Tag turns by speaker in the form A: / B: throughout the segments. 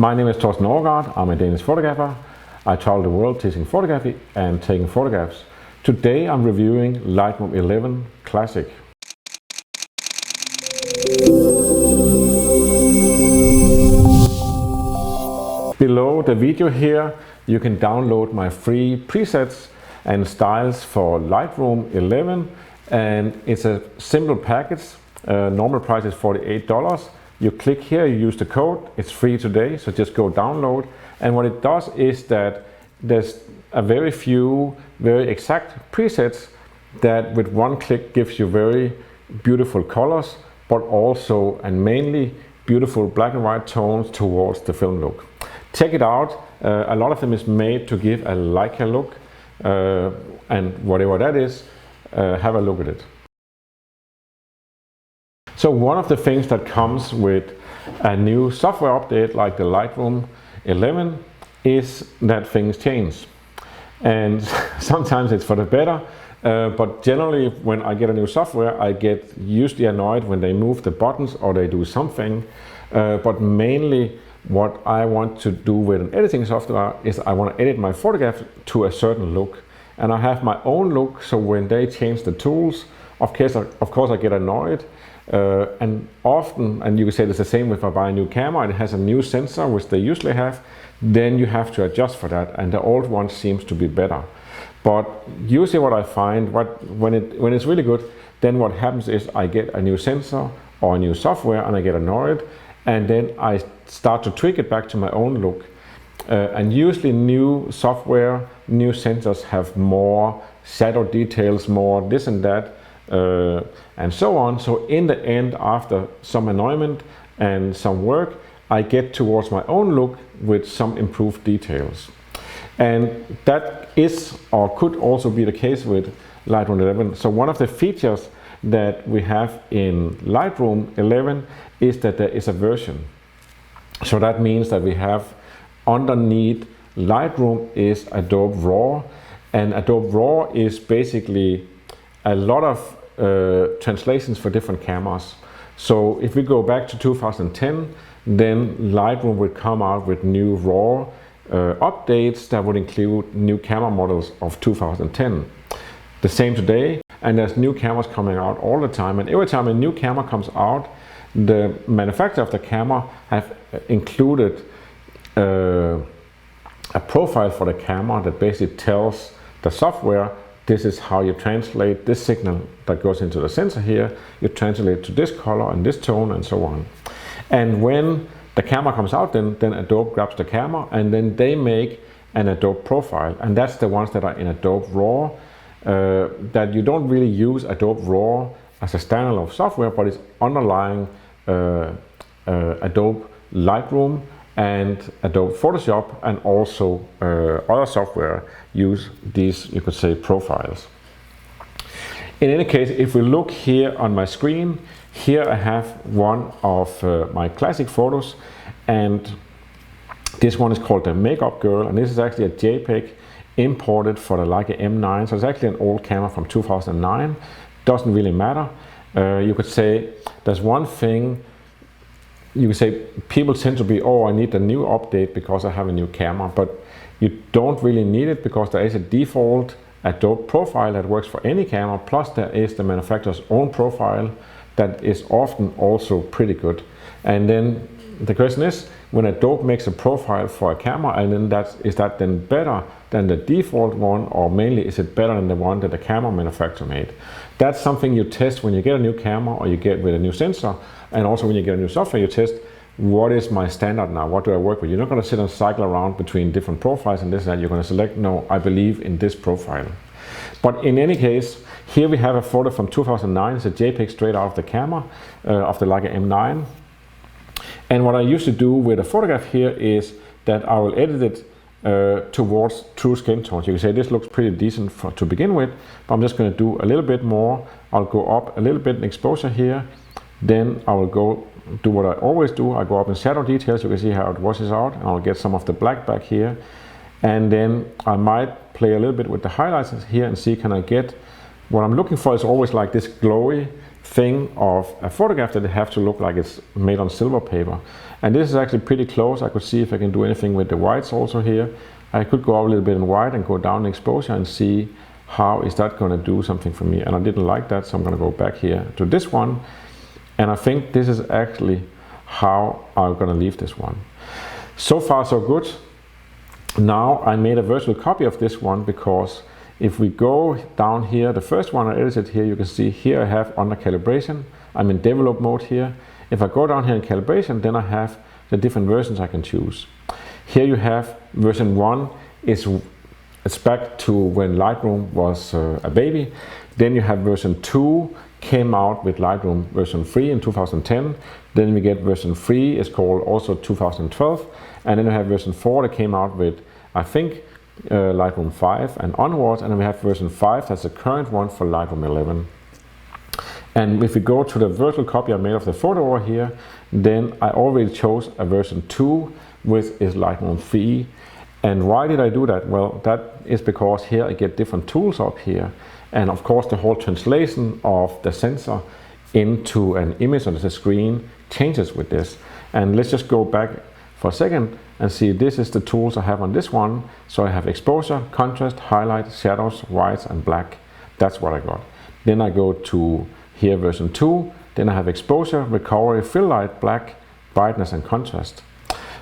A: My name is Thorsten Overgaard. I'm a Danish photographer. I travel the world teaching photography and taking photographs. Today I'm reviewing Lightroom 11 Classic. Below the video here you can download my free presets and styles for Lightroom 11, and it's a simple package. Normal price is $48. You click here, you use the code, it's free today, so just go download. And what it does is that there's a very few very exact presets that with one click gives you very beautiful colors, but also and mainly beautiful black and white tones towards the film look. Check it out. A lot of them is made to give a Leica look, and whatever that is, have a look at it. So one of the things that comes with a new software update like the Lightroom 11 is that things change. And sometimes it's for the better, but generally when I get a new software I get usually annoyed when they move the buttons or they do something. But mainly what I want to do with an editing software is I want to edit my photograph to a certain look. And I have my own look, so when they change the tools, of course I get annoyed. And often, and you can say it's the same if I buy a new camera, it has a new sensor, which they usually have, then you have to adjust for that, and the old one seems to be better. But usually what I find, when it's really good, then what happens is I get a new sensor or a new software and I get annoyed, and then I start to tweak it back to my own look. And usually new software, new sensors have more shadow details, more this and that, and so on. So in the end, after some annoyment and some work, I get towards my own look with some improved details. And that is or could also be the case with Lightroom 11. So one of the features that we have in Lightroom 11 is that there is a version. So that means that we have underneath Lightroom is Adobe RAW, and Adobe RAW is basically a lot of translations for different cameras. So if we go back to 2010, then Lightroom would come out with new RAW updates that would include new camera models of 2010. The same today, and there's new cameras coming out all the time, and every time a new camera comes out, the manufacturer of the camera have included a profile for the camera that basically tells the software this is how you translate this signal that goes into the sensor here. You translate it to this color and this tone and so on. And when the camera comes out, then Adobe grabs the camera and then they make an Adobe profile. And that's the ones that are in Adobe RAW, that you don't really use Adobe RAW as a standalone software, but it's underlying Adobe Lightroom and Adobe Photoshop, and also other software use these, you could say, profiles. In any case, if we look here on my screen, here I have one of my classic photos, and this one is called the Makeup Girl, and this is actually a JPEG imported for the Leica M9, so it's actually an old camera from 2009. Doesn't really matter. You could say there's one thing. You could say people tend to be, oh, I need a new update because I have a new camera, but you don't really need it because there is a default Adobe profile that works for any camera, plus there is the manufacturer's own profile that is often also pretty good. And then the question is, when Adobe makes a profile for a camera, and then is that then better than the default one, or mainly is it better than the one that the camera manufacturer made? That's something you test when you get a new camera or you get with a new sensor, and also when you get a new software, you test what is my standard now, what do I work with? You're not going to sit and cycle around between different profiles and this and that. You're going to select, no, I believe in this profile. But in any case, here we have a photo from 2009. It's a JPEG straight out of the camera, of the Leica M9. And what I used to do with a photograph here is that I will edit it towards true skin tones. You can say this looks pretty decent to begin with, but I'm just going to do a little bit more. I'll go up a little bit in exposure here. Then I will go do what I always do. I go up in shadow details. You can see how it washes out, and I'll get some of the black back here. And then I might play a little bit with the highlights here and see, can I get what I'm looking for? Is always like this glowy thing of a photograph that they have to look like it's made on silver paper. And this is actually pretty close. I could see if I can do anything with the whites also here. I could go up a little bit in white and go down in exposure and see how is that going to do something for me. And I didn't like that, so I'm going to go back here to this one. And I think this is actually how I'm going to leave this one. So far so good. Now I made a virtual copy of this one, because if we go down here, the first one I edited here, you can see here I have under calibration. I'm in develop mode here. If I go down here in calibration, then I have the different versions I can choose. Here you have version 1 it's back to when Lightroom was a baby. Then you have version 2 came out with Lightroom version 3 in 2010. Then we get version 3 is called also 2012. And then we have version 4 that came out with, I think, Lightroom 5 and onwards. And then we have version 5, that's the current one for Lightroom 11. And if we go to the virtual copy I made of the photo over here, then I already chose a version 2, which is Lightroom 3. And why did I do that? Well, that is because here I get different tools up here. And of course the whole translation of the sensor into an image on the screen changes with this. And let's just go back for a second and see, this is the tools I have on this one. So I have exposure, contrast, highlight, shadows, whites and black. That's what I got. Then I go to here version 2, then I have exposure, recovery, fill light, black, brightness and contrast.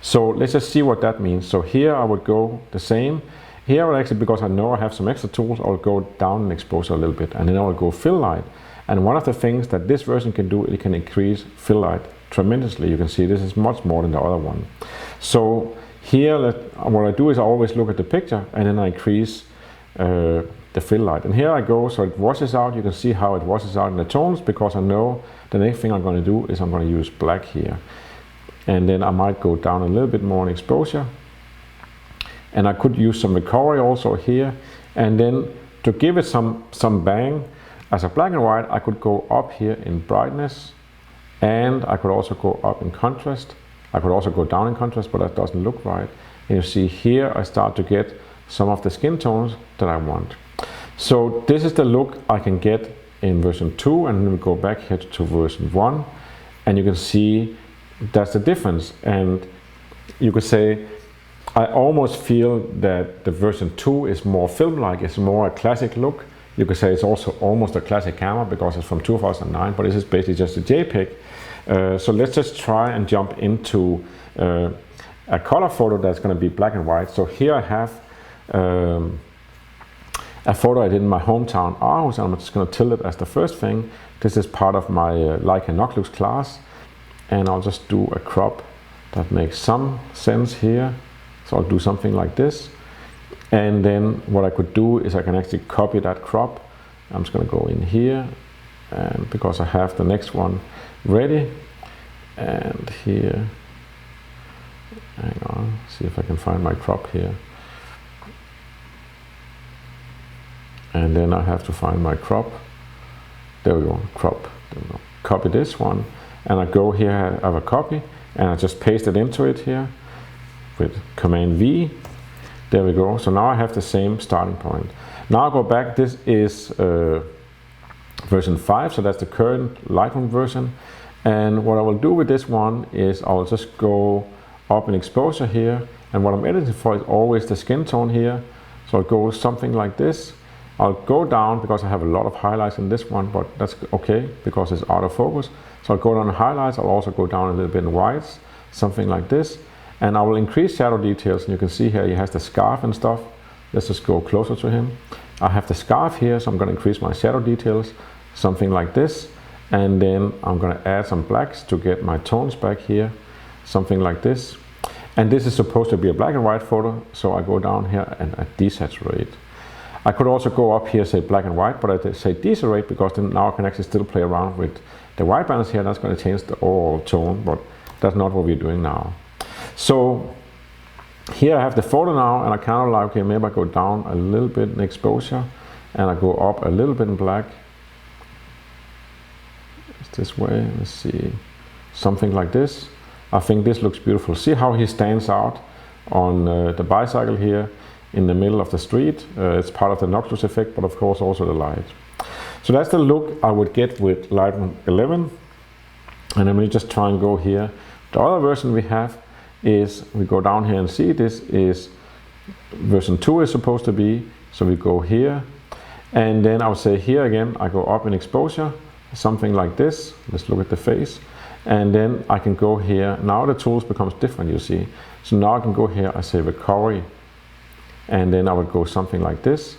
A: So let's just see what that means. So here I would go the same. Here I would actually, because I know I have some extra tools, I'll go down in exposure a little bit, and then I will go fill light. And one of the things that this version can do, it can increase fill light tremendously. You can see this is much more than the other one. So here what I do is I always look at the picture and then I increase the fill light. And here I go, so it washes out. You can see how it washes out in the tones, because I know the next thing I'm going to do is I'm going to use black here. And then I might go down a little bit more in exposure. And I could use some recovery also here. And then to give it some bang, as a black and white, I could go up here in brightness. And I could also go up in contrast. I could also go down in contrast, but that doesn't look right. And you see here I start to get some of the skin tones that I want. So this is the look I can get in version 2, and then we go back here to version 1, and you can see that's the difference. And you could say I almost feel that the version 2 is more film-like, it's more a classic look. You could say it's also almost a classic camera because it's from 2009, but this is basically just a JPEG. So let's just try and jump into a color photo that's going to be black and white. So here I have a photo I did in my hometown Aarhus, and I'm just going to tilt it as the first thing. This is part of my Leica Noclux class, and I'll just do a crop that makes some sense here. So I'll do something like this, and then what I could do is I can actually copy that crop. I'm just going to go in here, and because I have the next one ready, and here, hang on, see if I can find my crop here. And then I have to find my crop. There we go, crop. There we go. Copy this one, and I go here, I have a copy, and I just paste it into it here with Command V. There we go. So now I have the same starting point. Now I go back. This is version 5, so that's the current Lightroom version. And what I will do with this one is I will just go up in exposure here, and what I'm editing for is always the skin tone here. So I'll go something like this. I'll go down because I have a lot of highlights in this one, but that's okay because it's out of focus. So I'll go down in highlights. I'll also go down a little bit in whites, something like this. And I will increase shadow details, and you can see here he has the scarf and stuff. Let's just go closer to him. I have the scarf here, so I'm going to increase my shadow details, something like this. And then I'm going to add some blacks to get my tones back here, something like this. And this is supposed to be a black and white photo, so I go down here and I desaturate. I could also go up here, say black and white, but I say desaturate because then now I can actually still play around with the white balance here. That's going to change the overall tone, but that's not what we're doing now. So here I have the photo now, and I kind of like, okay, maybe I go down a little bit in exposure, and I go up a little bit in black. It's this way, let's see, something like this. I think this looks beautiful. See how he stands out on the bicycle here in the middle of the street. It's part of the Noclux effect, but of course also the light. So that's the look I would get with Lightroom 11. And let me just try and go here. The other version we have is, we go down here and see this is version 2 is supposed to be. So we go here, and then I would say here again, I go up in exposure, something like this. Let's look at the face. And then I can go here. Now the tools becomes different, you see. So now I can go here, I say recovery, and then I would go something like this.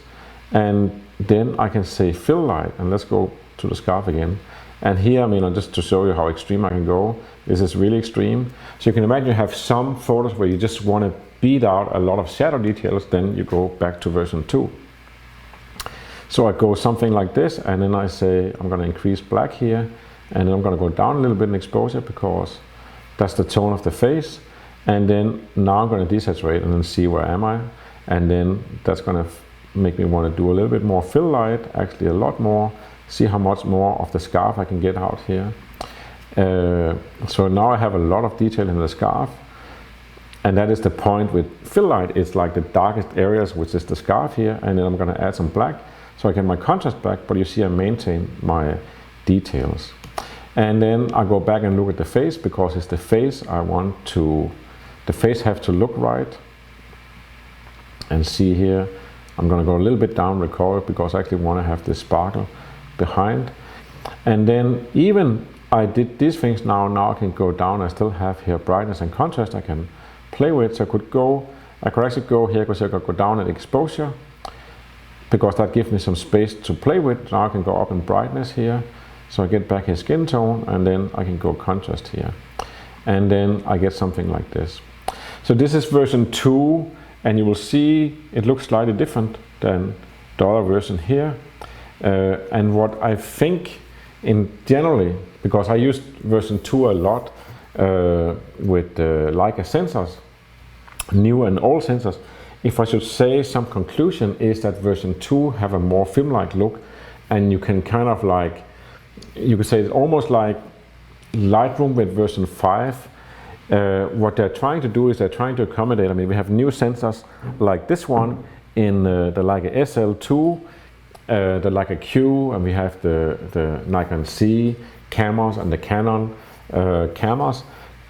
A: And then I can say fill light, and let's go to the scarf again. And here, I mean, just to show you how extreme I can go, this is really extreme. So you can imagine you have some photos where you just want to beat out a lot of shadow details, then you go back to version 2. So I go something like this, and then I say I'm going to increase black here, and then I'm going to go down a little bit in exposure because that's the tone of the face. And then now I'm going to desaturate and then see where am I, and then that's going to make me want to do a little bit more fill light, actually a lot more, see how much more of the scarf I can get out here. So now I have a lot of detail in the scarf, and that is the point with fill light. It's like the darkest areas, which is the scarf here, and then I'm going to add some black so I get my contrast back, but you see I maintain my details. And then I go back and look at the face, because it's the face I want to, the face have to look right. And see here, I'm going to go a little bit down recovery because I actually want to have this sparkle behind. And then even I did these things now I can go down. I still have here brightness and contrast I can play with. So I could actually go here, because I could go down at exposure, because that gives me some space to play with. Now I can go up in brightness here, so I get back his skin tone, and then I can go contrast here. And then I get something like this. So this is version 2. And you will see it looks slightly different than the other version here. And what I think in generally, because I used version 2 a lot with Leica sensors, new and old sensors, if I should say some conclusion is that version 2 have a more film-like look, and you can kind of like, you could say it's almost like Lightroom with version 5. What they're trying to do is they're trying to accommodate, I mean, we have new sensors like this one in the Leica SL2, the Leica Q, and we have the Nikon C cameras and the Canon cameras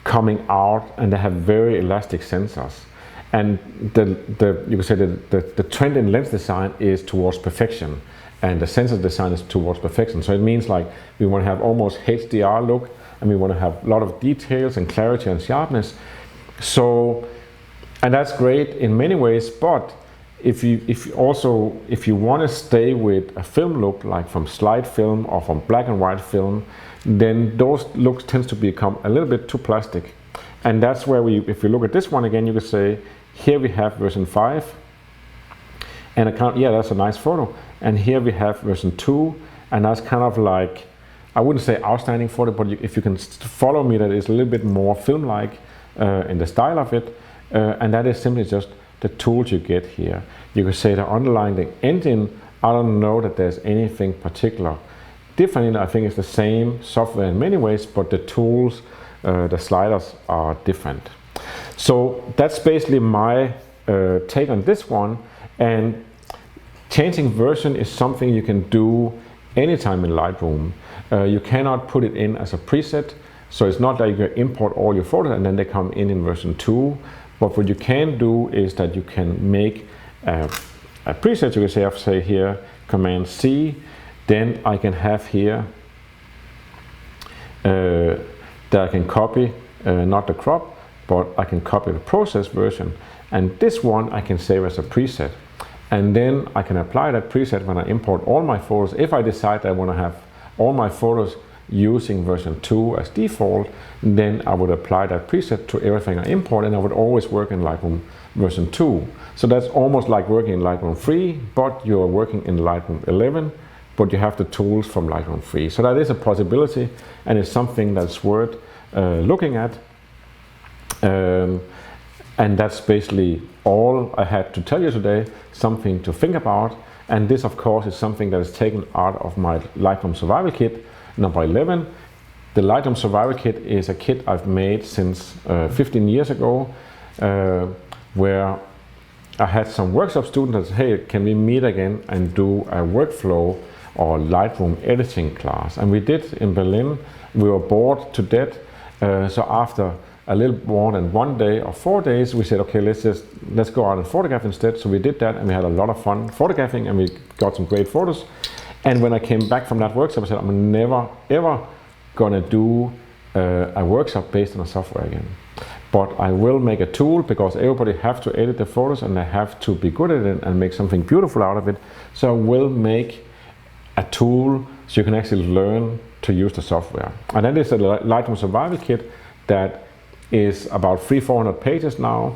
A: coming out, and they have very elastic sensors. And you could say the trend in lens design is towards perfection, and the sensor design is towards perfection. So it means like we want to have almost HDR look, and we want to have a lot of details and clarity and sharpness. So, and that's great in many ways, but if you want to stay with a film look, like from slide film or from black and white film, then those looks tends to become a little bit too plastic. And that's where if you look at this one again, you could say, here we have version 5, and yeah, that's a nice photo. And here we have version 2, and that's kind of like, I wouldn't say outstanding photo, but if you can follow me, that is a little bit more film-like in the style of it, and that is simply just the tools you get here. You could say the underlying engine, I don't know that there's anything particular different. I think it's the same software in many ways, but the tools, the sliders are different. So that's basically my take on this one. And changing version is something you can do anytime in Lightroom. You cannot put it in as a preset, so it's not that you can import all your photos and then they come in version 2. But what you can do is that you can make a preset. You can say here Command C, then I can have here that I can copy, not the crop, but I can copy the process version, and this one I can save as a preset. And then I can apply that preset when I import all my photos. If I decide that I want to have all my photos using version 2 as default, then I would apply that preset to everything I import, and I would always work in Lightroom version 2. So that's almost like working in Lightroom 3, but you're working in Lightroom 11, but you have the tools from Lightroom 3. So that is a possibility, and it's something that's worth looking at. And that's basically all I had to tell you today, something to think about. And this, of course, is something that is taken out of my Lightroom Survival Kit number 11. The Lightroom Survival Kit is a kit I've made since 15 years ago, where I had some workshop students that said, hey, can we meet again and do a workflow or Lightroom editing class. And we did in Berlin. We were bored to death. So after a little more than 1 day or 4 days, we said, okay, let's go out and photograph instead. So we did that, and we had a lot of fun photographing, and we got some great photos. And when I came back from that workshop, I said, I'm never ever gonna do a workshop based on a software again. But I will make a tool, because everybody have to edit the photos and they have to be good at it and make something beautiful out of it. So I will make a tool so you can actually learn to use the software. And that is the Lightroom Survival Kit that is about 300-400 pages now.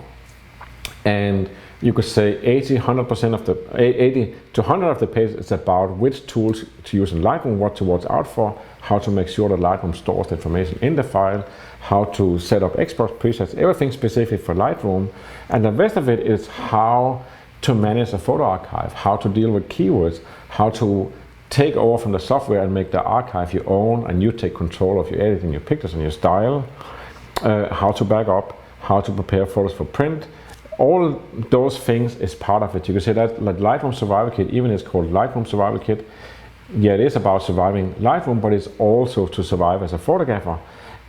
A: And you could say 80 to 100 of the pages is about which tools to use in Lightroom, what to watch out for, how to make sure that Lightroom stores the information in the file, how to set up export presets, everything specific for Lightroom. And the rest of it is how to manage a photo archive, how to deal with keywords, how to take over from the software and make the archive your own, and you take control of your editing, your pictures and your style, how to back up, how to prepare photos for print. All those things is part of it. You can say that Lightroom Survival Kit, even is called Lightroom Survival Kit. Yeah, it is about surviving Lightroom, but it's also to survive as a photographer,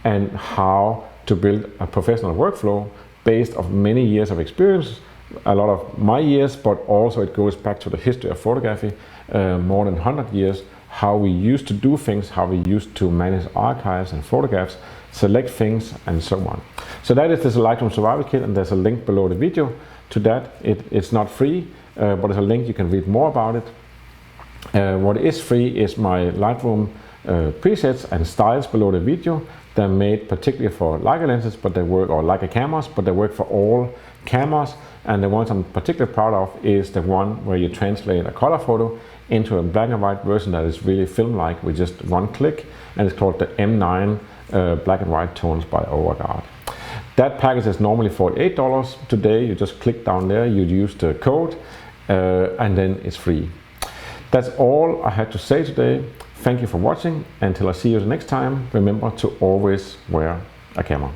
A: and how to build a professional workflow based on many years of experience, a lot of my years, but also it goes back to the history of photography, more than 100 years, how we used to do things, how we used to manage archives and photographs, select things, and so on. So that is this Lightroom Survival Kit, and there's a link below the video to that. It's not free, but there's a link, you can read more about it. What is free is my Lightroom presets and styles below the video. They're made particularly for Leica lenses, but they work, or Leica cameras, but they work for all cameras. And the ones I'm particularly proud of is the one where you translate a color photo into a black and white version that is really film-like with just one click, and it's called the M9 black and white tones by Overgaard. That package is normally $48. Today you just click down there, you use the code, and then it's free. That's all I had to say today. Thank you for watching. Until I see you the next time, remember to always wear a camera.